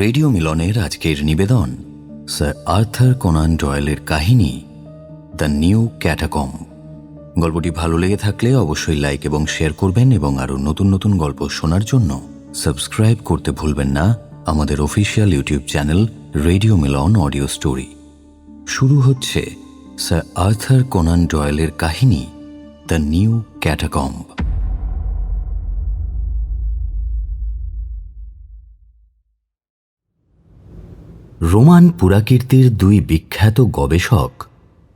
Radio মিলনের আজকের নিবেদন স্যার আর্থার কোনান ডয়েলের কাহিনী দ্য নিউ ক্যাটাকম্ব। গল্পটি ভালো লেগে থাকলে অবশ্যই লাইক এবং শেয়ার করবেন এবং আরও নতুন নতুন গল্প শোনার জন্য সাবস্ক্রাইব করতে ভুলবেন না আমাদের official YouTube channel radio Milan audio story. শুরু হচ্ছে স্যার আর্থার কোনান ডয়েলের কাহিনী দ্য নিউ ক্যাটাকম্ব। রোমান পুরাকীর্তির দুই বিখ্যাত গবেষক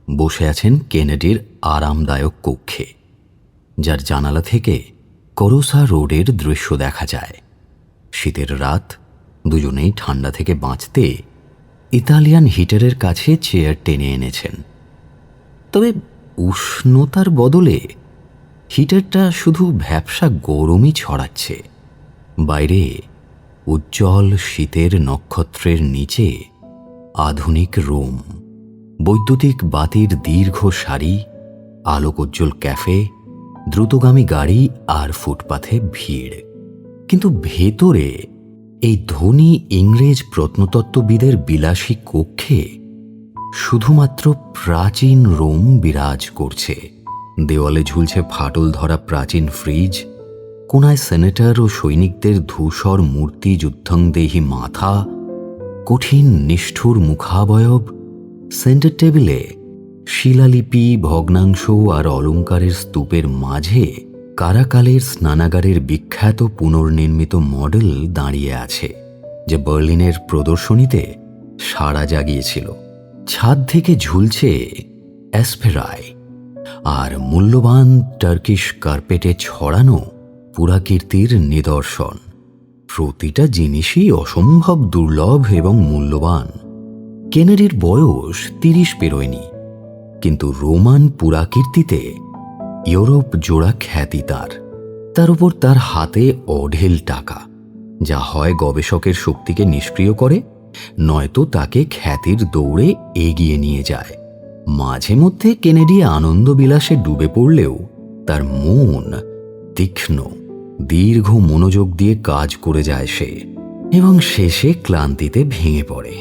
বসে আছেন কেনেডির আরামদায়ক কক্ষে, যার জানালা থেকে করোসা রোডের দৃশ্য দেখা যায়। শীতের রাত, দুজনেই ঠান্ডা থেকে বাঁচতে ইতালিয়ান হিটারের কাছে চেয়ার টেনে এনেছেন। তবে উষ্ণতার বদলে হিটারটা শুধু ভ্যাপসা গরমই ছড়াচ্ছে। বাইরে উজ্জ্বল শীতের নক্ষত্রের নিচে আধুনিক রোম, বৈদ্যুতিক বাতির দীর্ঘ সারি, আলোকোজ্জ্বল ক্যাফে, দ্রুতগামী গাড়ি আর ফুটপাথে ভিড়। কিন্তু ভেতরে এই ধনী ইংরেজ প্রত্নতত্ত্ববিদের বিলাসী কক্ষে শুধুমাত্র প্রাচীন রোম বিরাজ করছে। দেওয়ালে ঝুলছে ফাটল ধরা প্রাচীন ফ্রিজ, কোনায় সেনেটর ও সৈনিকদের ধূসর মূর্তি, যুদ্ধংদেহী মাথা, কঠিন নিষ্ঠুর মুখাবয়ব। সেন্টার টেবিলে শিলালিপি, ভগ্নাংশ আর অলঙ্কারের স্তূপের মাঝে কারাকালের স্নানাগারের বিখ্যাত পুনর্নির্মিত মডেল দাঁড়িয়ে আছে, যে বার্লিনের প্রদর্শনীতে সাড়া জাগিয়েছিল। ছাদ থেকে ঝুলছে অ্যাসপেরাই আর মূল্যবান টার্কিশ কার্পেটে ছড়ানো পুরাকীর্তির নিদর্শন। প্রতিটা জিনিসই অসম্ভব দুর্লভ এবং মূল্যবান। কেনেডির বয়স 30 পেরোয়নি, কিন্তু রোমান পুরাকীর্তিতে ইউরোপ জোড়া খ্যাতি তার উপর তার হাতে অঢেল টাকা, যা হয় গবেষকের শক্তিকে নিষ্ক্রিয় করে, নয়তো তাকে খ্যাতির দৌড়ে এগিয়ে নিয়ে যায়। মাঝে মধ্যে কেনেডি আনন্দবিলাসে ডুবে পড়লেও তার মন তীক্ষ্ণ, দীর্ঘ মনোযোগ দিয়ে কাজ করে যায় সে, এবং শেষে ক্লান্তিতে ভেঙে পড়ে।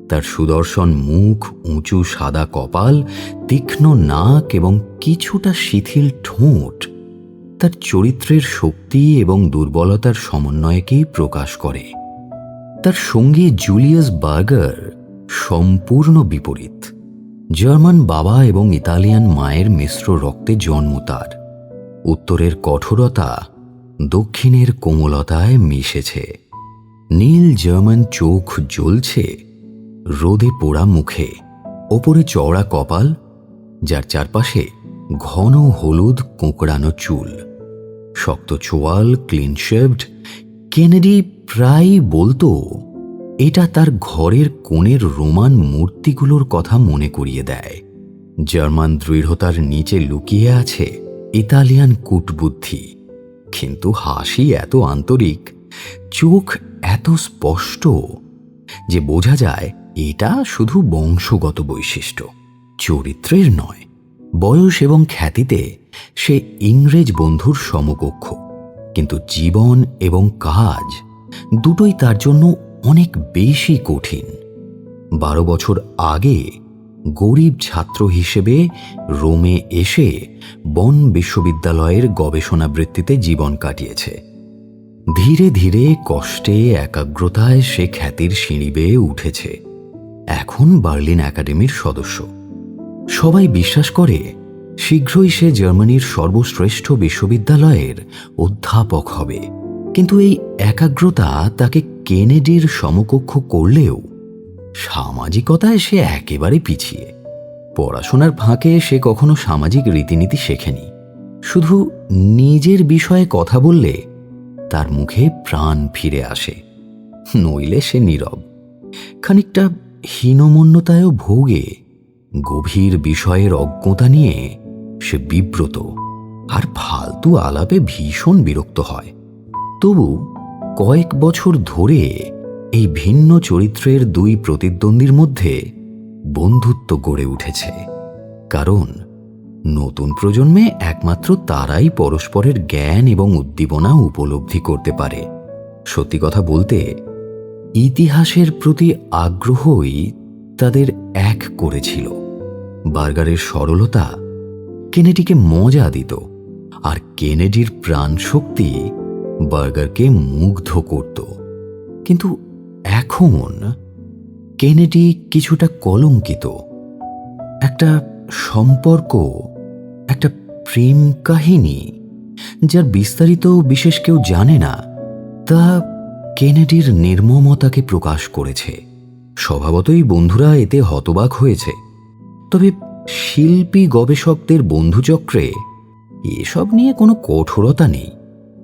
তার সুদর্শন মুখ, উঁচু সাদা কপাল, তীক্ষ্ণ নাক এবং কিছুটা শিথিল ঠোঁট তার চরিত্রের শক্তি এবং দুর্বলতার সমন্বয়কেই প্রকাশ করে। তার সঙ্গী জুলিয়াস বার্গার সম্পূর্ণ বিপরীত। জার্মান বাবা এবং ইতালিয়ান মায়ের মিশ্র রক্তে জন্ম তার। উত্তরের কঠোরতা দক্ষিণের কোমলতায় মিশেছে। নীল জার্মান চোখ জ্বলছে রোদে পোড়া মুখে, ওপরে চওড়া কপাল, যার চারপাশে ঘন হলুদ কোঁকড়ানো চুল, শক্ত চোয়াল, ক্লিন শেভড। কেনেডি প্রায় বলতো এটা তার ঘরের কোণের রোমান মূর্তিগুলোর কথা মনে করিয়ে দেয়। জার্মান দৃঢ়তার নিচে লুকিয়ে আছে ইতালিয়ান কূটবুদ্ধি, কিন্তু হাসি এত আন্তরিক, চোখ এত স্পষ্ট যে বোঝা যায় এটা শুধু বংশগত বৈশিষ্ট্য, চরিত্রের নয়। বয়স এবং খ্যাতিতে সে ইংরেজ বন্ধুর সমকক্ষ, কিন্তু জীবন এবং কাজ দুটোই তার জন্য অনেক বেশি কঠিন। 12 বছর আগে গরিব ছাত্র হিসেবে রোমে এসে বন বিশ্ববিদ্যালয়ের গবেষণা বৃত্তিতে জীবন কাটিয়েছে। ধীরে ধীরে কষ্টে, একাগ্রতায় সে খ্যাতির সিঁড়ি বেয়ে উঠেছে। এখন বার্লিন একাডেমির সদস্য। সবাই বিশ্বাস করে শীঘ্রই সে জার্মানির সর্বশ্রেষ্ঠ বিশ্ববিদ্যালয়ের অধ্যাপক হবে। কিন্তু এই একাগ্রতা তাকে কেনেডির সমকক্ষ করলেও সামাজিকতায় সে একেবারে পিছিয়ে। পড়াশোনার ফাঁকে সে কখনো সামাজিক রীতিনীতি শেখেনি। শুধু নিজের বিষয়ে কথা বললে তার মুখে প্রাণ ফিরে আসে, নইলে সে নীরব। খানিকটা হীনমন্যতায়ও ভোগে। গভীর বিষয়ের অজ্ঞতা নিয়ে সে বিব্রত আর ফালতু আলাপে ভীষণ বিরক্ত হয়। তবু কয়েক বছর ধরে এই ভিন্ন চরিত্রের দুই প্রতিদ্বন্দ্বীর মধ্যে বন্ধুত্ব গড়ে উঠেছে, কারণ নতুন প্রজন্মে একমাত্র তারাই পরস্পরের জ্ঞান এবং উদ্দীপনা উপলব্ধি করতে পারে। সত্যি কথা বলতে ইতিহাসের প্রতি আগ্রহই তাদের এক করেছিল। বার্গারের সরলতা কেনেডিকে মজা দিত, আর কেনেডির প্রাণশক্তি বার্গারকে মুগ্ধ করত। কিন্তু এখন কেনেডি কিছুটা কলঙ্কিত। একটা সম্পর্ক, একটা প্রেম কাহিনী যার বিস্তারিত বিশেষ কেউ জানে না, তা কেনেডির নির্মমতাকে প্রকাশ করেছে। স্বভাবতই বন্ধুরা এতে হতবাক হয়েছে। তবে শিল্পী গবেষকদের বন্ধুচক্রে এসব নিয়ে কোনো কঠোরতা নেই।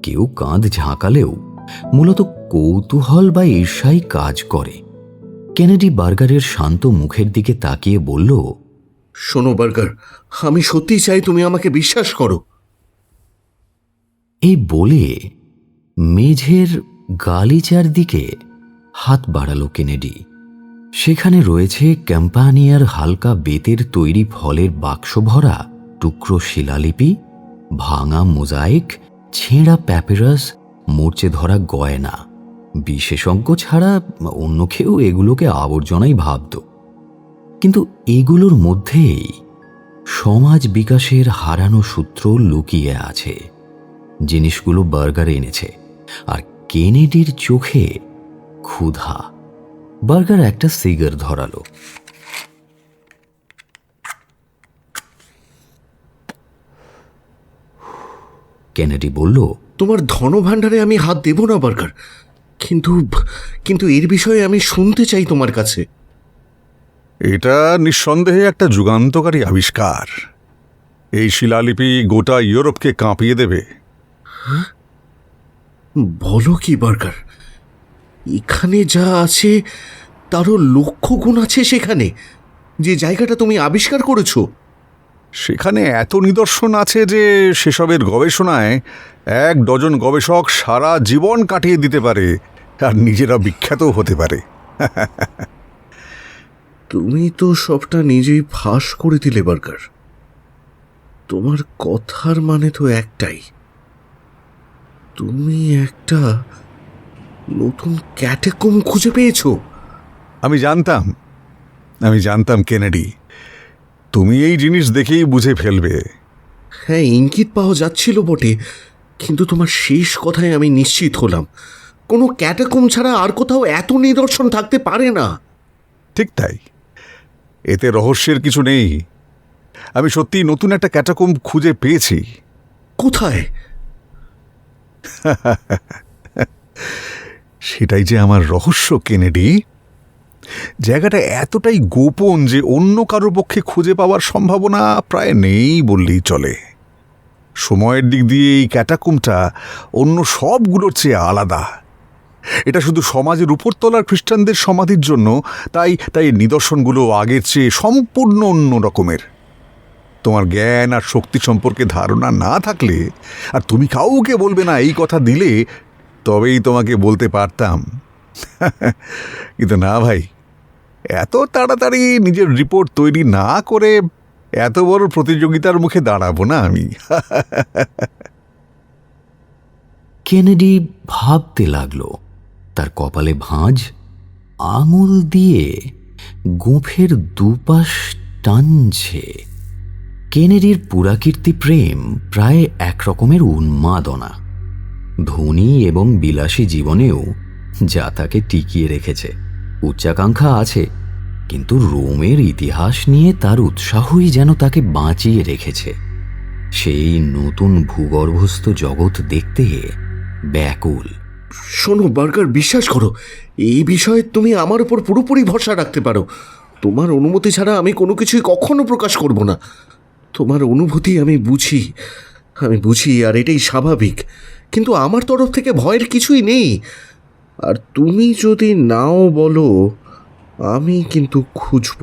কেউ কাঁধ ঝাঁকালেও মূলত কৌতূহল বা ঈর্ষাই কাজ করে। কেনেডি বার্গারের শান্ত মুখের দিকে তাকিয়ে বলল, শোনো বার্গার, আমি সত্যিই চাই তুমি আমাকে বিশ্বাস করো। এই বলে মেঝের গালিচার দিকে হাত বাড়ালো কেনেডি। সেখানে রয়েছে ক্যাম্পানিয়ার হালকা বেতের তৈরি ফলের বাক্স ভরা টুকরো শিলালিপি, ভাঙা মোজাইক, ছেঁড়া প্যাপিরাস, মরচে ধরা গয়না। বিশেষজ্ঞ ছাড়া অন্য কেউ এগুলোকে আবর্জনাই ভাবত। কিন্তু এগুলোর মধ্যেই সমাজ বিকাশের হারানো সূত্র লুকিয়ে আছে। জিনিসগুলো বার্গার এনেছে, আর কেনেডির চোখে ক্ষুধা। বার্গার একটা সিগার ধরালো। কেনেডি বলল, তোমার ধনভাণ্ডারে আমি হাত দেব না বার্গার, কিন্তু কিন্তু এর বিষয়ে আমি শুনতে চাই তোমার কাছে। এটা নিঃসন্দেহে একটা যুগান্তকারী আবিষ্কার। এই শিলালিপি গোটা ইউরোপকে কাঁপিয়ে দেবে। বলো কি বার্গার? এখানে যা আছে তারও লক্ষ গুণ আছে সেখানে, যে জায়গাটা তুমি আবিষ্কার করেছো। সেখানে এত নিদর্শন আছে যে সেসবের গবেষণায় 1 ডজন গবেষক সারা জীবন কাটিয়ে দিতে পারে, আর নিজেরা বিখ্যাতও হতে পারে। তুমি তো সবটা নিজেই ফাঁস করে দিলে বার্গার। তোমার কথার মানে তো একটাই, তুমি একটা নতুন ক্যাটাকম খুঁজে পেয়েছো। আমি জানতাম কেনেডি, তুমি এই জিনিস দেখেই বুঝে ফেলবে। হ্যাঁ, ইঙ্গিত পাওয়া যাচ্ছিল বটে, কিন্তু তোমার শেষ কথায় আমি নিশ্চিত হলাম। কোনো ক্যাটাকম ছাড়া আর কোথাও এত নিদর্শন থাকতে পারে না। ঠিক তাই, এতে রহস্যের কিছু নেই। আমি সত্যিই নতুন একটা ক্যাটাকম খুঁজে পেয়েছি। কোথায়? সেটাই যে আমার রহস্য কেনেডি। জায়গাটা এতটাই গোপন যে অন্য কারো পক্ষে খুঁজে পাওয়ার সম্ভাবনা প্রায় নেই বললেই চলে। সময়ের দিক দিয়ে এই ক্যাটাকমটা অন্য সবগুলোর চেয়ে আলাদা। এটা শুধু সমাজের উপরতলার খ্রিস্টানদের সমাধির জন্য, তাই নিদর্শনগুলো আগের চেয়ে সম্পূর্ণ অন্য রকমের। তোমার জ্ঞান আর শক্তি সম্পর্কে ধারণা না থাকলে, আর তুমি কাউকে বলবে না এই কথা দিলে, তবেই তোমাকে বলতে পারতাম। কিন্তু না ভাই, এত তাড়াতাড়ি নিজের রিপোর্ট তৈরি না করে এত বড় প্রতিযোগিতার মুখে দাঁড়াবো না আমি। কেনেডি ভাবতে লাগলো। তার কপালে ভাঁজ, আঙুল দিয়ে গোঁফের দুপাশ টানছে। কেনেডির পুরাকীর্তি প্রেম প্রায় একরকমের উন্মাদনা। ধনী এবং বিলাসী জীবনেও যা তাকে টিকিয়ে রেখেছে। উচ্চাকাঙ্ক্ষা আছে, কিন্তু রোমের ইতিহাস নিয়ে তার উৎসাহই যেন তাকে বাঁচিয়ে রেখেছে। সেই নতুন ভূগর্ভস্থ জগৎ দেখতে ব্যাকুল। শোনো বার্গার, বিশ্বাস করো, এই বিষয়ে তুমি আমার উপর পুরোপুরি ভরসা রাখতে পারো। তোমার অনুমতি ছাড়া আমি কোনো কিছুই কখনো প্রকাশ করব না। তোমার অনুভূতি আমি বুঝি, আর এটাই স্বাভাবিক। কিন্তু আমার তরফ থেকে ভয়ের কিছুই নেই। আর তুমি যদি নাও বলো, আমি কিন্তু খুঁজব,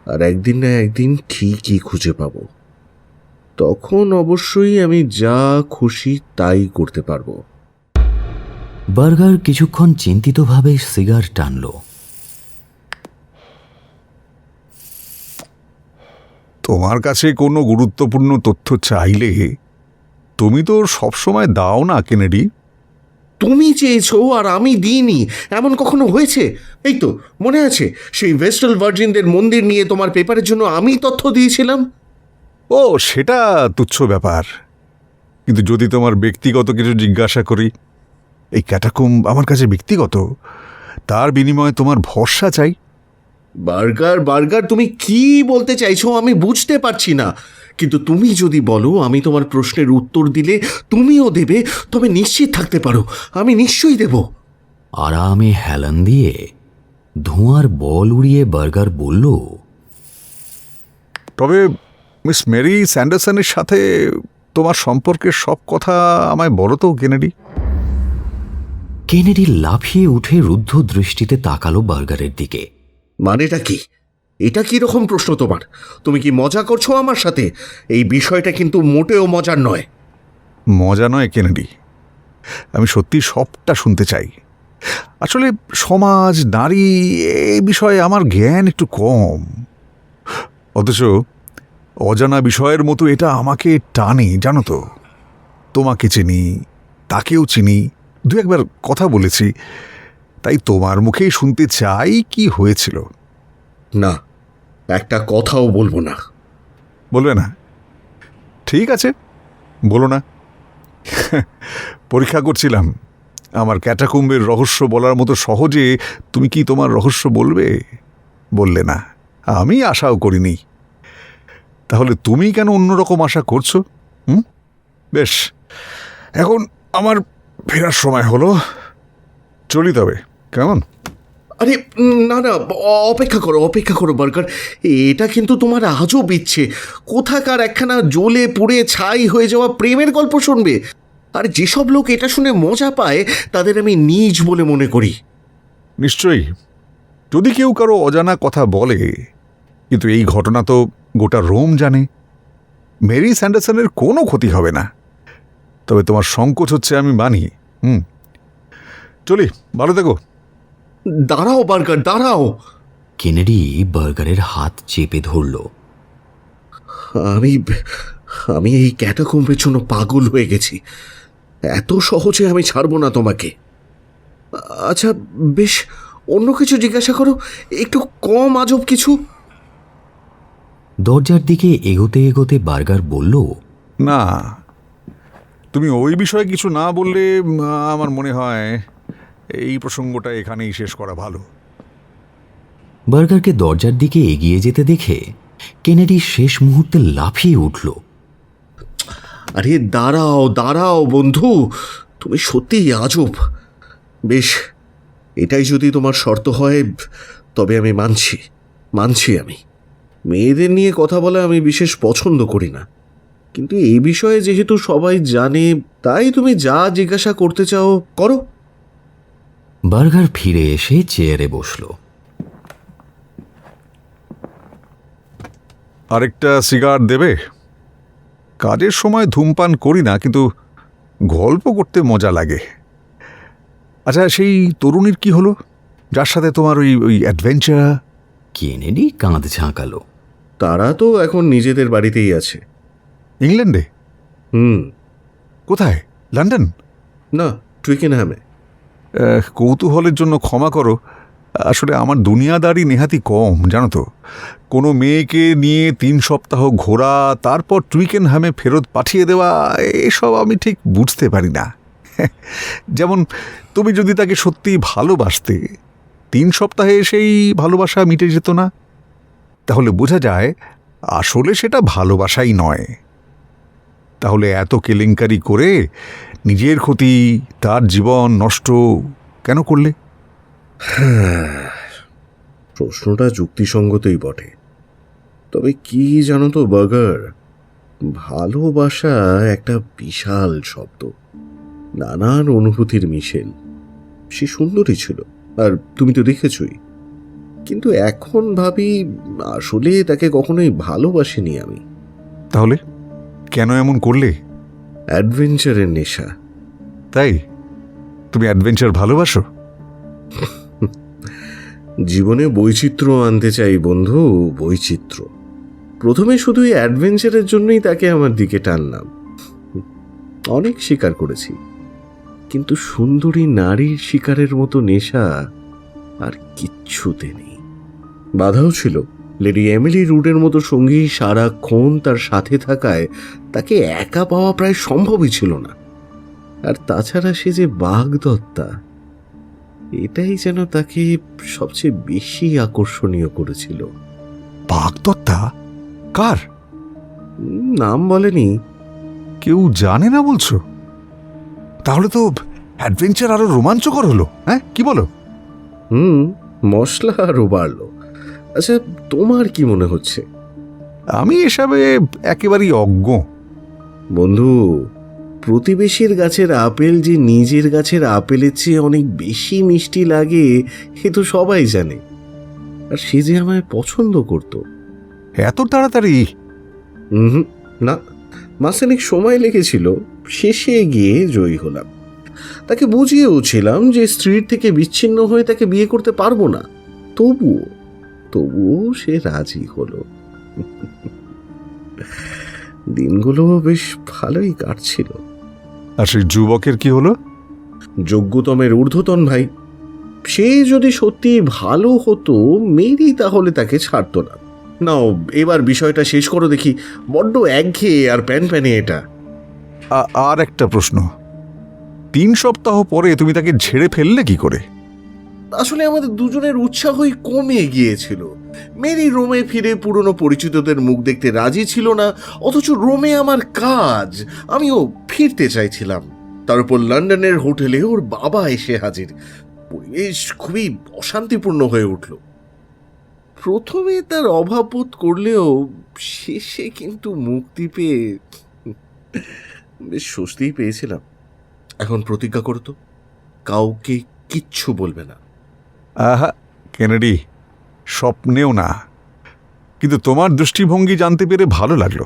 আর একদিন না একদিন ঠিকই খুঁজে পাবো। তখন অবশ্যই আমি যা খুশি তাই করতে পারবো। বার্গার কিছুক্ষণ চিন্তিতভাবে সিগার টানল। তোমার কাছে কোনো গুরুত্বপূর্ণ তথ্য চাইলে তুমি তো সবসময় দাও না কেনেডি। তুমি চেয়েছো আর আমি দিইনি, এমন কখনো হয়েছে? এই তো মনে আছে, সেই ভেস্টাল ভার্জিনদের মন্দির নিয়ে তোমার পেপারের জন্য আমি তথ্য দিয়েছিলাম। ও, সেটা তুচ্ছ ব্যাপার। কিন্তু যদি তোমার ব্যক্তিগত কিছু জিজ্ঞাসা করি, এই ক্যাটাকুম্ব আমার কাছে ব্যক্তিগত, তার বিনিময়ে তোমার ভরসা চাই। বার্গার বার্গার, তুমি কি বলতে চাইছো আমি বুঝতে পারছি না। কিন্তু তুমি যদি বলো আমি তোমার প্রশ্নের উত্তর দিলে তুমিও দেবে, তবে নিশ্চিত থাকতে পারো আমি নিশ্চয়ই দেব। আরামে হেলান দিয়ে ধোঁয়ার বল উড়িয়ে বার্গার বলল, তবে মিস মেরি স্যান্ডারসনের সাথে তোমার সম্পর্কের সব কথা আমায় বলো তো কেনেডি। কেনেডি লাফিয়ে উঠে রুদ্ধ দৃষ্টিতে তাকালো বার্গারের দিকে। মানেটা কি? এটা কি রকম প্রশ্ন তোমার? তুমি কি মজা করছো আমার সাথে? এই বিষয়টা কিন্তু মোটেও মজার নয়। মজা নয় কেনেডি, আমি সত্যি সবটা শুনতে চাই। আসলে সমাজ, নারী, এই বিষয়ে আমার জ্ঞান একটু কম। অথচ অজানা বিষয়ের মতো এটা আমাকে টানে, জানো তো। তোমাকে চিনি, তাকেও চিনি, দু একবার কথা বলেছি, তাই তোমার মুখেই শুনতে চাই কি হয়েছিল। না, একটা কথাও বলবো না। বলবে না? ঠিক আছে, বলো না। পরীক্ষা করছিলাম আমার ক্যাটাকুম্বের রহস্য বলার মতো সহজে তুমি কি তোমার রহস্য বলবে। বললে না, আমি আশাও করিনি। তাহলে তুমি কেন অন্যরকম আশা করছো? বেশ, এখন আমার ফেরার সময় হলো, চলি তবে, কেমন? আরে না না, অপেক্ষা করো অপেক্ষা করো বার্গার। এটা কিন্তু তোমার আজও ইচ্ছে। কোথাকার একখানা জ্বলে পুড়ে ছাই হয়ে যাওয়া প্রেমের গল্প শুনবে? আর যেসব লোক এটা শুনে মজা পায় তাদের আমি নীচ বলে মনে করি। নিশ্চয়ই, যদি কেউ কারো অজানা কথা বলে, কিন্তু এই ঘটনা তো গোটা রোম জানে। মেরি স্যান্ডারসনের কোনো ক্ষতি হবে না। তবে তোমার সংকোচ হচ্ছে আমি মানি। চলি, ভালো থেকো। দাঁড়াও বার্গার, দাঁড়াও। কেনেডি বার্গারের হাত চেপে ধরল। আমি আমি এই ক্যাটাকম্বের জন্য পাগল হয়ে গেছি। এত সহজে আমি ছাড়বো না তোমাকে। আচ্ছা বেশ, অন্য কিছু জিজ্ঞাসা করো, একটু কম আজব কিছু। দরজার দিকে এগোতে এগোতে বার্গার বলল, না, তুমি ওই বিষয়ে কিছু না বললে আমার মনে হয় এই প্রসঙ্গটা এখানেই শেষ করা ভালো। বার্গারকে দরজার দিকে এগিয়ে যেতে দেখে কেনেডি শেষ মুহূর্তে লাফিয়ে উঠল। আরে দাঁড়াও দাঁড়াও বন্ধু, তুমি সত্যিই আজব। বেশ, এটাই যদি তোমার শর্ত হয় তবে আমি মানছি। আমি মেয়েদের নিয়ে কথা বলা আমি বিশেষ পছন্দ করি না, কিন্তু এই বিষয়ে যেহেতু সবাই জানে, তাই তুমি যা জিজ্ঞাসা করতে চাও করো। বার্গার ফিরে এসে চেয়ারে বসল। আরেকটা সিগার দেবে? কাজের সময় ধূমপান করি না, কিন্তু গল্প করতে মজা লাগে। আচ্ছা, সেই তরুণীর কি হলো, যার সাথে তোমার ওই অ্যাডভেঞ্চার? কেনেডি কাঁধ ঝাঁকালো। তারা তো এখন নিজেদের বাড়িতেই আছে। ইংল্যান্ডে? কোথায়? লন্ডন? না, টুইকেনহ্যামে। কৌতূহলের জন্য ক্ষমা করো, আসলে আমার দুনিয়াদারি নেহাতি কম, জানো তো। কোনো মেয়েকে নিয়ে 3 সপ্তাহ ঘোরা, তারপর টুইকেনহ্যামে ফেরত পাঠিয়ে দেওয়া, এসব আমি ঠিক বুঝতে পারি না। যেমন তুমি যদি তাকে সত্যি ভালোবাসতে, 3 সপ্তাহে সেই ভালোবাসা মিটে যেত না, তাহলে বোঝা যায় আসলে সেটা ভালোবাসাই নয়। তাহলে এত কেলেঙ্কারি করে নিজের ক্ষতি, তার জীবন নষ্ট কেন করলে? প্রশ্নটা যুক্তিসঙ্গতই বটে, তবে কি জানো তো বার্গার, ভালোবাসা একটা বিশাল শব্দ, নানান অনুভূতির মিশেল। সে সুন্দরী ছিল, আর তুমি তো দেখেছই। কিন্তু এখন ভাবি আসলে তাকে কখনোই ভালোবাসিনি আমি। তাহলে কেন এমন করলে? অ্যাডভেঞ্চারের নেশা। তাই তুমি অ্যাডভেঞ্চার ভালোবাসো? জীবনে বৈচিত্র্য আনতে চাই বন্ধু, বৈচিত্র্য। প্রথমে শুধু এই অ্যাডভেঞ্চারের জন্যই তাকে আমার দিকে টানলাম। অনেক স্বীকার করেছি, কিন্তু সুন্দরী নারীর শিকারের মতো নেশা আর কিচ্ছুতে নেই। বাধাও ছিল, লেডি এমিলি রুডের মতো সঙ্গী সারাক্ষণ তার সাথে থাকায় তাকে একা পাওয়া প্রায় সম্ভবই ছিল না। আর তাছাড়া সে যে বাগদত্তা, এটাই যেন তাকে সবচেয়ে বেশি আকর্ষণীয় করেছিল। বাগদত্তা? কার? নাম বলেনি। কেউ জানে না বলছো? তাহলে তো অ্যাডভেঞ্চার আরো রোমাঞ্চকর হলো। হ্যাঁ, কি বলো? মশলা আরও বাড়লো। আচ্ছা, তোমার কি মনে হচ্ছে? আমি এসবে একেবারেই অজ্ঞ। বন্ধু, প্রতিবেশীর গাছের আপেল যে নিজের গাছের আপেলের চেয়ে অনেক বেশি মিষ্টি লাগে এ তো সবাই জানে। আর সে যে আমায় পছন্দ করত। এত তাড়াতাড়ি? না, মাসখানেক সময় লেগেছিল, শেষে গিয়ে জয়ী হলাম। তাকে বুঝিয়েওছিলাম যে স্ত্রীর থেকে বিচ্ছিন্ন হয়ে তাকে বিয়ে করতে পারবো না। তবুও সে রাজি হলো। দিনগুলো বেশ ভালোই কাটছিল। আর সেই যুবকের কি হলো? যোগ্যতমের ঊর্ধ্বতন ভাই। সে যদি সত্যি ভালো হতো, মেরি তাহলে তাকে ছাড়তো না। নাও, এবার বিষয়টা শেষ করো দেখি। বড্ড একঘেয়ে আর প্যানে এটা। আর একটা প্রশ্ন, 3 সপ্তাহ পরে তুমি তাকে ঝেড়ে ফেললে কি করে? আসলে আমাদের দুজনের উৎসাহই কমে গিয়েছিল। মেরি রোমে ফিরে পুরনো পরিচিতদের মুখ দেখতে রাজি ছিল না, অথচ রোমে আমার কাজ, আমিও ফিরতে চাইছিলাম। তার উপর লন্ডনের হোটেলে ওর বাবা এসে হাজির। পরিবেশ খুবই অশান্তিপূর্ণ হয়ে উঠল। প্রথমে তার অভাব বোধ করলেও শেষে কিন্তু মুক্তি পেয়ে বেশ স্বস্তিই পেয়েছিলাম। এখন প্রতিজ্ঞা করতো কাউকে কিচ্ছু বলবে না। আহা কেনেডি, স্বপ্নেও না। কিন্তু তোমার দৃষ্টিভঙ্গি জানতে পেরে ভালো লাগলো।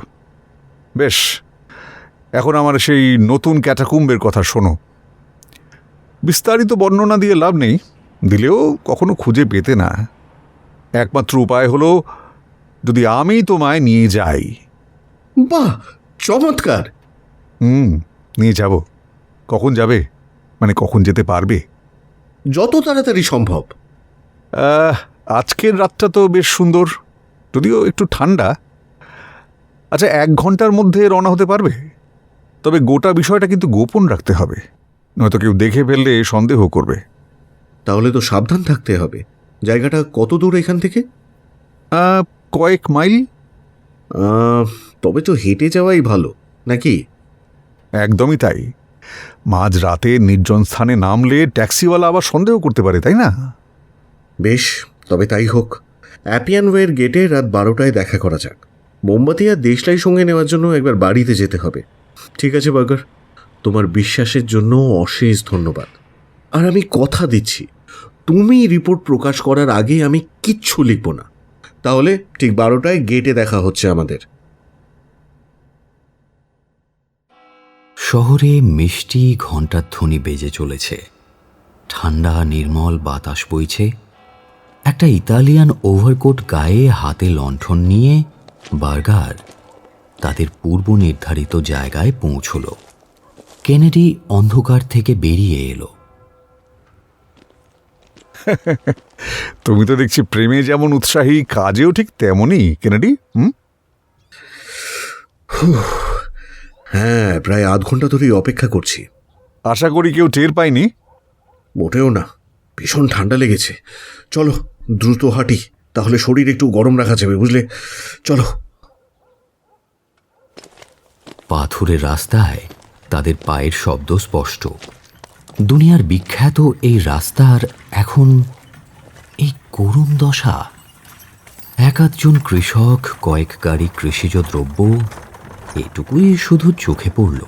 বেশ, এখন আমার সেই নতুন ক্যাটাকুম্বের কথা শোনো। বিস্তারিত বর্ণনা দিয়ে লাভ নেই, দিলেও কখনো খুঁজে পেতে না। একমাত্র উপায় হলো যদি আমি তোমায় নিয়ে যাই। বাহ, চমৎকার। নিয়ে যাব। কখন যাবে? মানে কখন যেতে পারবে? যত তাড়াতাড়ি সম্ভব। আজকের রাতটা তো বেশ সুন্দর, যদিও একটু ঠান্ডা। আচ্ছা, 1 ঘন্টার মধ্যে রওনা হতে পারবে? তবে গোটা বিষয়টা কিন্তু গোপন রাখতে হবে, নয়তো কেউ দেখে ফেললে সন্দেহ করবে। তাহলে তো সাবধান থাকতে হবে। জায়গাটা কত দূর এখান থেকে? কয়েক মাইল। তবে তো হেঁটে যাওয়াই ভালো, নাকি? একদমই তাই। মাঝ রাতে নির্জন স্থানে নামলে ট্যাক্সিওয়ালা আবার সন্দেহ করতে পারে, তাই না? বেশ, তবে তাই হোক। অ্যাপিয়ান ওয়ের গেটে রাত 12টায় দেখা করা যাক। মোমবাতি আর দেশলাই সঙ্গে নেওয়ার জন্য একবার বাড়িতে যেতে হবে। ঠিক আছে বার্গার, তোমার বিশ্বাসের জন্য অশেষ ধন্যবাদ। আর আমি কথা দিচ্ছি, তুমি রিপোর্ট প্রকাশ করার আগে আমি কিচ্ছু লিখব না। তাহলে ঠিক 12টায় গেটে দেখা হচ্ছে আমাদের। শহরে মিষ্টি ঘণ্টার ধ্বনি বেজে চলেছে। ঠান্ডা নির্মল বাতাস বইছে। একটা ইতালিয়ান ওভারকোট গায়ে, হাতে লণ্ঠন নিয়ে বার্গার তাদের পূর্ব নির্ধারিত জায়গায় পৌঁছল। কেনেডি অন্ধকার থেকে বেরিয়ে এলো। তুমি তো দেখছি প্রেমে যেমন উৎসাহী, কাজেও ঠিক তেমনই, কেনেডি। হ্যাঁ, প্রায় আধ ঘন্টা ধরেই অপেক্ষা করছি। আশা করি কেউ টের পায়নি। মোটেও না, ভীষণ ঠান্ডা লেগেছে। চলো দ্রুত হাঁটি, তাহলে শরীর একটু গরম রাখা যাবে, বুঝলে? চলো। পাথুরে রাস্তায় তাদের পায়ের শব্দ স্পষ্ট। দুনিয়ার বিখ্যাত এই রাস্তার এখন এই করুণ দশা। 1-8 কৃষক, কয়েক গাড়ি কৃষিজ দ্রব্য, এটুকুই শুধু চোখে পড়ল।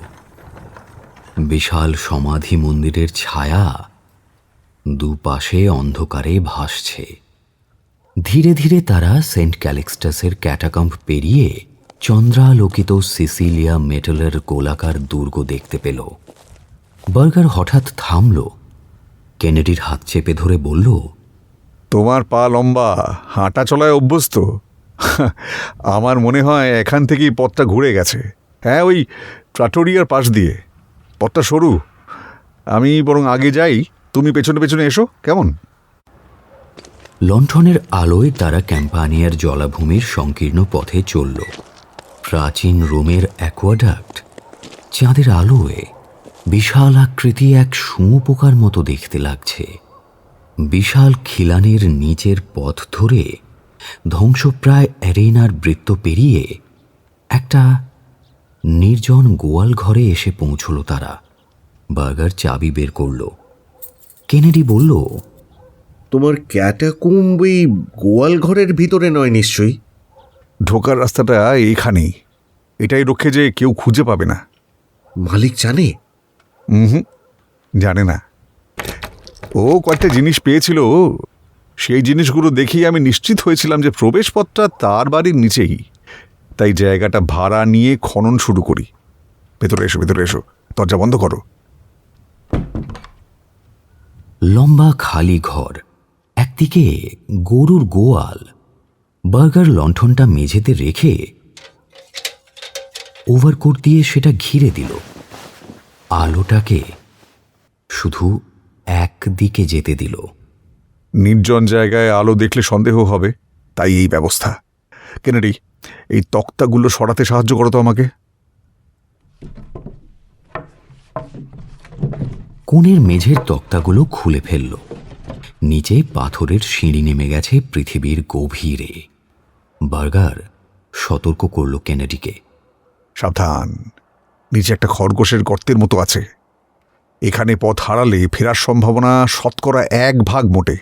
বিশাল সমাধি মন্দিরের ছায়া দুপাশে অন্ধকারে ভাসছে। ধীরে ধীরে তারা সেন্ট ক্যালিক্সটাসের ক্যাটাকম্ব পেরিয়ে চন্দ্রালোকিত সিসিলিয়া মেটালের গোলাকার দুর্গ দেখতে পেল। বার্গার হঠাৎ থামল, কেনেডির হাত চেপে ধরে বলল, তোমার পা লম্বা, হাঁটা চলায় অভ্যস্ত। আমার মনে হয় এখান থেকেই পথটা ঘুরে গেছে। হ্যাঁ, ওই ট্রাটোরিয়ার পাশ দিয়ে। পথটা সরু, আমি বরং আগে যাই, তুমি পেছনে পেছনে এসো, কেমন? লণ্ঠনের আলোয় তারা ক্যাম্পানিয়ার জলাভূমির সংকীর্ণ পথে চলল। প্রাচীন রোমের অ্যাকোয়াডাক্ট চাঁদের আলোয় বিশাল আকৃতি এক শুঁয়োপোকার মতো দেখতে লাগছে। বিশাল খিলানের নিচের পথ ধরে ধ্বংসপ্রায় অ্যারেনার বৃত্ত পেরিয়ে একটা নির্জন গোয়াল ঘরে এসে পৌঁছল তারা। বার্গার চাবি বের করল। কেনেডি বলল, তোমার ক্যাটাকুম্ব এই গোয়াল ঘরের ভিতরে নয় নিশ্চয়ই? ঢোকার রাস্তাটা এইখানেই। এটাই রক্ষে যে কেউ খুঁজে পাবে না। মালিক জানে? হুম, জানে না। ও কয়েকটা জিনিস পেয়েছিল, সেই জিনিসগুলো দেখেই আমি নিশ্চিত হয়েছিলাম যে প্রবেশপথটা তার বাড়ির নিচেই। তাই জায়গাটা ভাড়া নিয়ে খনন শুরু করি। ভেতরে এসো, ভেতরে এসো, দরজা বন্ধ করো। লম্বা খালি ঘর, একদিকে গরুর গোয়াল। বার্গার লণ্ঠনটা মেঝেতে রেখে ওভারকোট দিয়ে সেটা ঘিরে দিল। আলোটাকে শুধু একদিকে যেতে দিল। নির্জন জায়গায় আলো দেখলে সন্দেহ হবে, তাই এই ব্যবস্থা। কেনেডি, এই তক্তাগুলো সরাতে সাহায্য করো তো আমাকে। কোণের মেঝের তক্তাগুলো খুলে ফেলল। নিচে পাথরের সিঁড়ি নেমে গেছে পৃথিবীর গভীরে। বার্গার সতর্ক করল কেনেডিকে, সাবধান, নিচে একটা খরগোশের গর্তের মতো আছে। এখানে পথ হারালে ফেরার সম্ভাবনা 1% মোটে।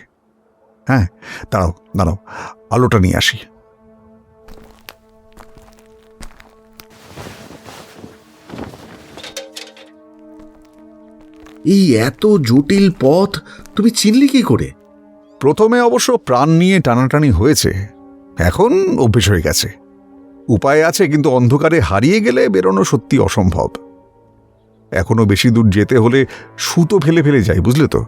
হ্যাঁ, দাঁড়াও দাঁড়াও, আলোটা নিয়ে আসি। এই এত জটিল পথ তুমি চিনলে কি করে? প্রথমে অবশ্য প্রাণ নিয়ে টানাটানি হয়েছে, এখন অভ্যেস হয়ে গেছে। উপায় আছে, কিন্তু অন্ধকারে হারিয়ে গেলে বেরোনো সত্যি অসম্ভব। এখনো বেশি দূর যেতে হলে সুতো ফেলে ফেলে যাই, বুঝলে তো।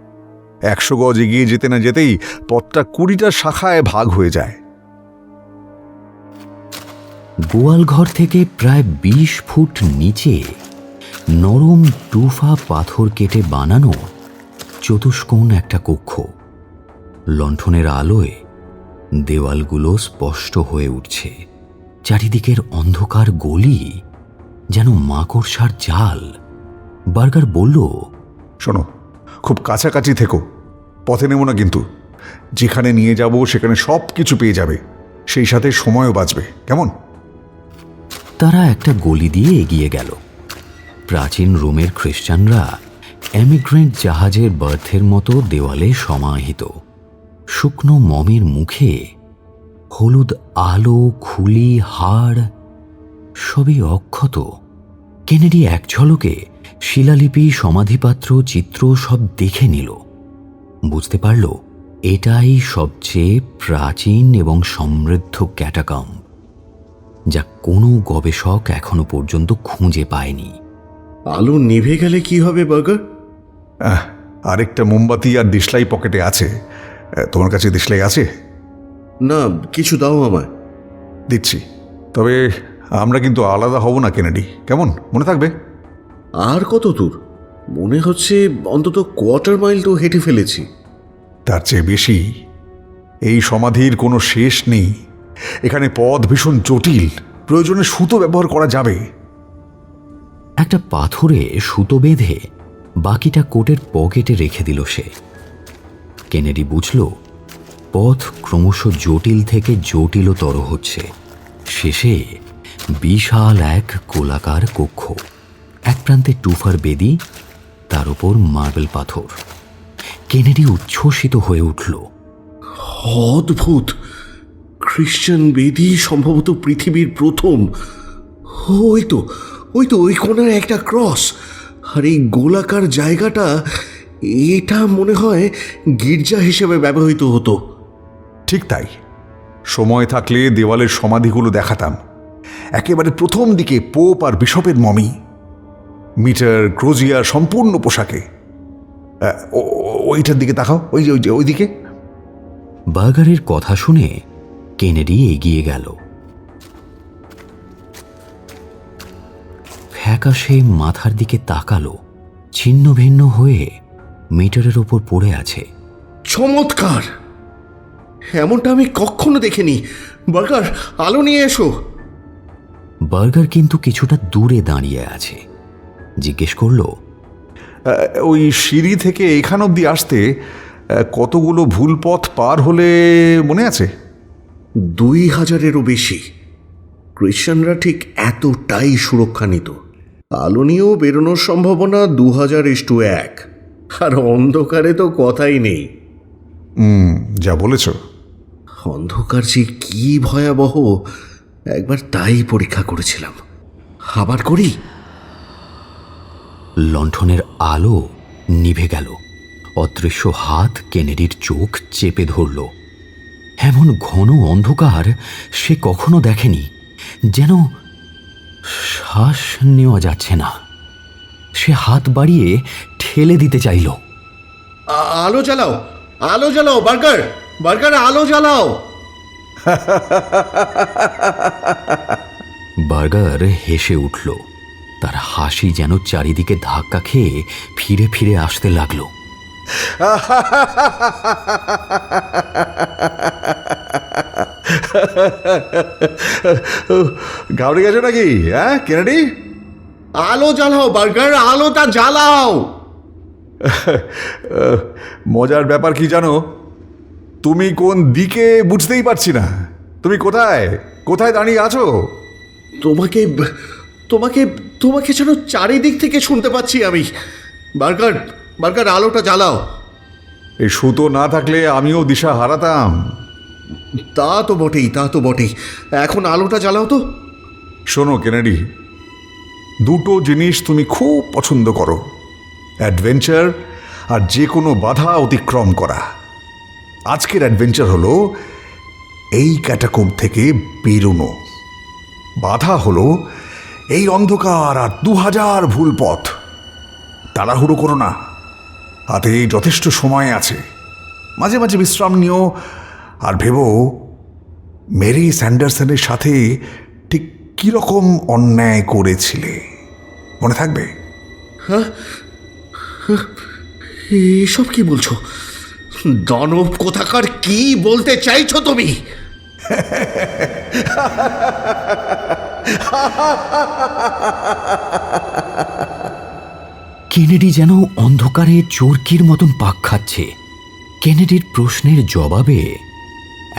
100 গজ এগিয়ে যেতে না যেতেই পথটা 20টা শাখায় ভাগ হয়ে যায়। গোয়াল ঘর থেকে প্রায় 20 ফুট নিচে নরম টুফা পাথর কেটে বানানো চতুষ্কোণ একটা কক্ষ। লণ্ঠনের আলোয় দেওয়ালগুলো স্পষ্ট হয়ে উঠছে। চারিদিকের অন্ধকার গলি যেন মাকড়সার জাল। বার্গার বলল, শোনো, খুব কাছাকাছি থেকো, পথে নেমো না কিন্তু। যেখানে নিয়ে যাব সেখানে সব কিছু পেয়ে যাবে, সেই সাথে সময়ও বাঁচবে, কেমন? তারা একটা গলি দিয়ে এগিয়ে গেল। প্রাচীন রোমের খ্রিস্টানরা এমিগ্রেন্ট জাহাজের বার্থের মতো দেওয়ালে সমাহিত। শুকনো মমের মুখে হলুদ আলো, খুলি, হাড় সবই অক্ষত। কেনেডি এক ঝলকে শিলালিপি, সমাধিপাত্র, চিত্র সব দেখে নিল। বুঝতে পারল এটাই সবচেয়ে প্রাচীন এবং সমৃদ্ধ ক্যাটাকম্ব, যা কোনো গবেষক এখনো পর্যন্ত খুঁজে পায়নি। আলো নিভে গেলে কি হবে বার্গার? আরেকটা মোমবাতি আর দেশলাই পকেটে আছে। তোমার কাছে দেশলাই আছে? না, কিছু দাও আমায়। দিচ্ছি, তবে আমরা কিন্তু আলাদা হব না কেনেডি, কেমন? মনে থাকবে। আর কত দূর? মনে হচ্ছে অন্তত 1/4 মাইল তো হেঁটে ফেলেছি। তার চেয়ে বেশি। এই সমাধির কোনো শেষ নেই। এখানে পথ ভীষণ জটিল, প্রয়োজনে সুতো ব্যবহার করা যাবে। একটা পাথরে সুতো বেঁধে বাকিটা কোটের পকেটে রেখে দিল সে। কেনেডি বুঝল পথ ক্রমশ জটিল থেকে জটিলতর হচ্ছে। শেষে বিশাল এক গোলাকার কক্ষ। এক প্রান্তে টুফার বেদি, তার উপর মার্বেল পাথর। কেনেডি উচ্ছ্বসিত হয়ে উঠল। অদ্ভুত! খ্রিস্টান বেদি, সম্ভবত পৃথিবীর প্রথম। ওই তো ওই কোণার একটা ক্রস। আর এই গোলাকার জায়গাটা, এটা মনে হয় গির্জা হিসেবে ব্যবহৃত হতো। ঠিক তাই। সময় থাকলে দেওয়ালের সমাধিগুলো দেখাতাম। একেবারে প্রথম দিকে পোপ আর বিশপের মমি, মিটার, ক্রোজিয়ার সম্পূর্ণ পোশাকে। ওইটার দিকে তাকাও, ওইদিকে। বার্গারের কথা শুনে কেনেডি এগিয়ে গেল। ফ্যাকাশে মাথার দিকে তাকালো। ছিন্ন ভিন্ন হয়ে মিটারের ওপর পড়ে আছে। চমৎকার! এমনটা আমি কখনো দেখিনি। বার্গার, আলো নিয়ে এসো। বার্গার কিন্তু কিছুটা দূরে দাঁড়িয়ে আছে। জিজ্ঞেস করলো, ওই সিঁড়ি থেকে এখান অবধি আসতে কতগুলো ভুল পথ পার হলে মনে আছে? 2000-এরও বেশি। ক্রিশ্চানরা ঠিক এতটাই সুরক্ষা নিত। আলো নিয়েও বেরোনোর সম্ভাবনা 2000:1। আর অন্ধকারে তো কথাই নেই। যা বলেছ। অন্ধকার যে কি ভয়াবহ, একবার তাই পরীক্ষা করেছিলাম। আবার করি। লণ্ঠনের আলো নিভে গেল। অদৃশ্য হাত কেনেডির চোখ চেপে ধরল। এমন ঘন অন্ধকার সে কখনো দেখেনি। যেন শ্বাস নেওয়া যাচ্ছে না। সে হাত বাড়িয়ে ঠেলে দিতে চাইল। আলো জ্বালাও, আলো জ্বালাও বার্গার, বার্গার আলো জ্বালাও। বার্গার হেসে উঠল। তার হাসি যেন চারিদিকে ধাক্কা খেয়ে ফিরে ফিরে আসতে লাগলো। ঘাবড়ে গেছো নাকি, হ্যাঁ কেনেডি? আলো জ্বালাও বার্গার, আলোটা জ্বালাও। মজার ব্যাপার কি জানো, তুমি কোন দিকে বুঝতেই পারছি না। তুমি কোথায় কোথায় দাঁড়িয়ে আছো? তোমাকে তোমাকে তোমাকে যেন চারিদিক থেকে শুনতে পাচ্ছি আমি। বার্গার, বার্গার আলোটা জ্বালাও। এই সুতো না থাকলে আমিও দিশা হারাতাম। তা তো বটেই, তা তো বটেই। এখন আলোটা জ্বালাও তো। শোনো কেনেডি, দুটো জিনিস তুমি খুব পছন্দ করো: অ্যাডভেঞ্চার আর যে কোনো বাধা অতিক্রম করা। আজকের অ্যাডভেঞ্চার হলো এই ক্যাটাকম্ব থেকে বেরোনো। বাধা হলো এই অন্ধকার আর 2000 ভুল পথ। তাড়াহুড়ো করো না, হাতে যথেষ্ট সময় আছে। মাঝে মাঝে বিশ্রাম নিও আর ভেবো মেরি স্যান্ডারসনের সাথে ঠিক কীরকম অন্যায় করেছিলে। মনে থাকবে? এসব কি বলছো? দানব কোথাকার, কি বলতে চাইছো তুমি? কেনেডি যেন অন্ধকারে চোরকির মতন পাক খাচ্ছে। কেনেডির প্রশ্নের জবাবে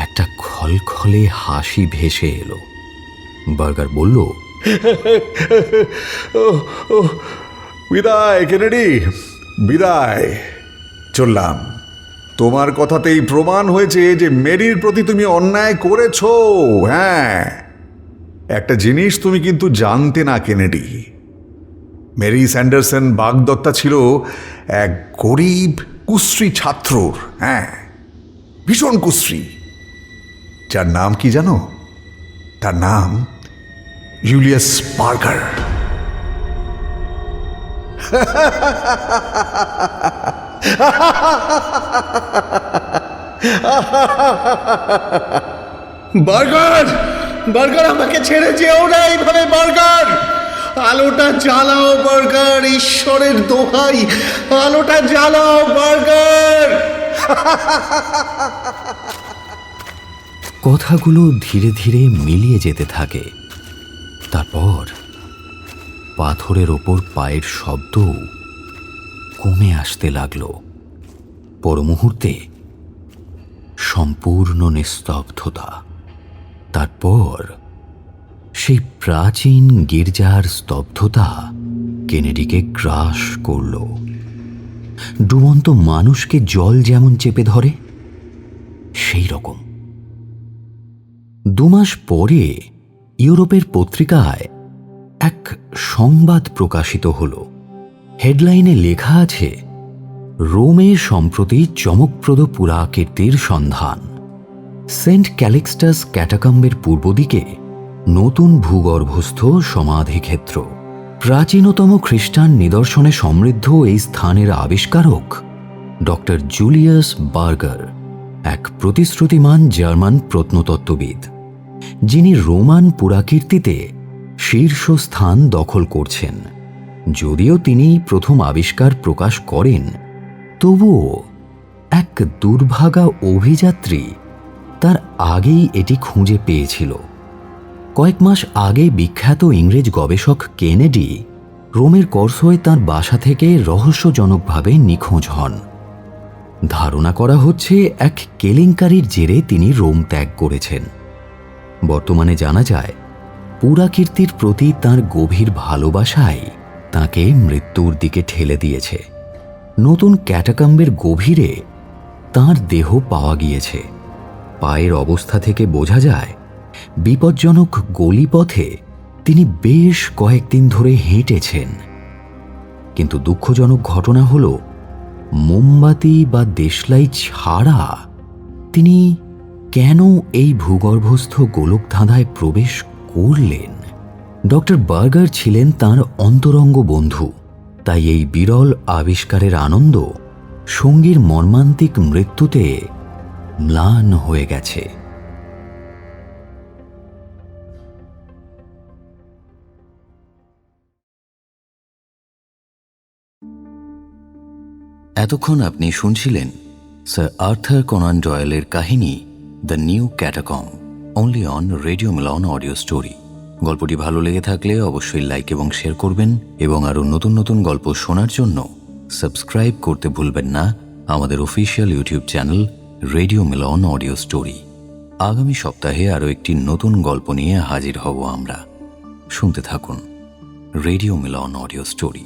একটা খলখলে হাসি ভেসে এলো। বার্গার বলল, বিদায় কেনেডি, বিদায়। চললাম। তোমার কথাতেই প্রমাণ হয়েছে যে মেরির প্রতি তুমি অন্যায় করেছো। হ্যাঁ, একটা জিনিস তুমি কিন্তু জানতে না কেনেডি। মেরি স্যান্ডারসন বাগদত্তা ছিল এক গরিব কুশ্রী ছাত্রর, হ্যাঁ, ভীষণ কুশ্রী, যার নাম কি জানো? তার নাম জুলিয়াস বার্গার। বার্গার, বার্গার আমাকে ছেড়ে যেও না এইভাবে। বার্গার, আলোটা জ্বালাও বার্গার, ঈশ্বরের দোহাই, আলোটা জ্বালাও বার্গার। কথাগুলো ধীরে ধীরে মিলিয়ে যেতে থাকে। তারপর পাথরের ওপর পায়ের শব্দ কমে আসতে লাগলো। পর মুহূর্তে সম্পূর্ণ নিস্তব্ধতা। তারপর সেই প্রাচীন গির্জার স্তব্ধতা কেনেডিকে গ্রাস করল। ডুবন্ত মানুষকে জল যেমন চেপে ধরে, সেই রকম। 2 মাস পরে ইউরোপের পত্রিকায় এক সংবাদ প্রকাশিত হল। হেডলাইনে লেখা আছে, রোমে সম্প্রতি চমকপ্রদ পুরাকীর্তির সন্ধান। সেন্ট ক্যালিক্সটাস ক্যাটাকম্বের পূর্ব দিকে নতুন ভূগর্ভস্থ সমাধিক্ষেত্র। প্রাচীনতম খ্রিস্টান নিদর্শনে সমৃদ্ধ এই স্থানের আবিষ্কারক ডক্টর জুলিয়াস বার্গার, এক প্রতিশ্রুতিমান জার্মান প্রত্নতত্ত্ববিদ, যিনি রোমান পুরাকীর্তিতে শীর্ষস্থান দখল করছেন। যদিও তিনি প্রথম আবিষ্কার প্রকাশ করেন, তবুও এক দুর্ভাগা অভিযাত্রী তার আগেই এটি খুঁজে পেয়েছিল। কয়েক মাস আগে বিখ্যাত ইংরেজ গবেষক কেনেডি রোমের কর্সোয় তাঁর বাসা থেকে রহস্যজনকভাবে নিখোঁজ হন। ধারণা করা হচ্ছে এক কেলেঙ্কারির জেরে তিনি রোম ত্যাগ করেছেন। বর্তমানে জানা যায়, পুরাকীর্তির প্রতি তাঁর গভীর ভালোবাসাই তাঁকে মৃত্যুর দিকে ঠেলে দিয়েছে। নতুন ক্যাটাকাম্বের গভীরে তাঁর দেহ পাওয়া গিয়েছে। পায়ের অবস্থা থেকে বোঝা যায়, বিপজ্জনক গলিপথে তিনি বেশ কয়েকদিন ধরে হেঁটেছেন। কিন্তু দুঃখজনক ঘটনা হল, মোমবাতি বা দেশলাই ছাড়া তিনি কেন এই ভূগর্ভস্থ গোলকধাঁধায় প্রবেশ করলেন? ডক্টর বার্গার ছিলেন তাঁর অন্তরঙ্গ বন্ধু, তাই এই বিরল আবিষ্কারের আনন্দ সঙ্গীর মর্মান্তিক মৃত্যুতে ম্লান হয়ে গেছে। এতক্ষণ আপনি শুনছিলেন স্যার আর্থার কোনান ডয়েলের কাহিনী the new catacomb, only on radio Milan audio story. গল্পটি ভালো লেগে থাকলে অবশ্যই লাইক এবং শেয়ার করবেন, এবং আরও নতুন নতুন গল্প শোনার জন্য সাবস্ক্রাইব করতে ভুলবেন না আমাদের official YouTube channel radio Milan audio story. আগামী সপ্তাহে আরও একটি নতুন গল্প নিয়ে হাজির হব আমরা। শুনতে থাকুন রেডিও মিলন অডিও স্টোরি।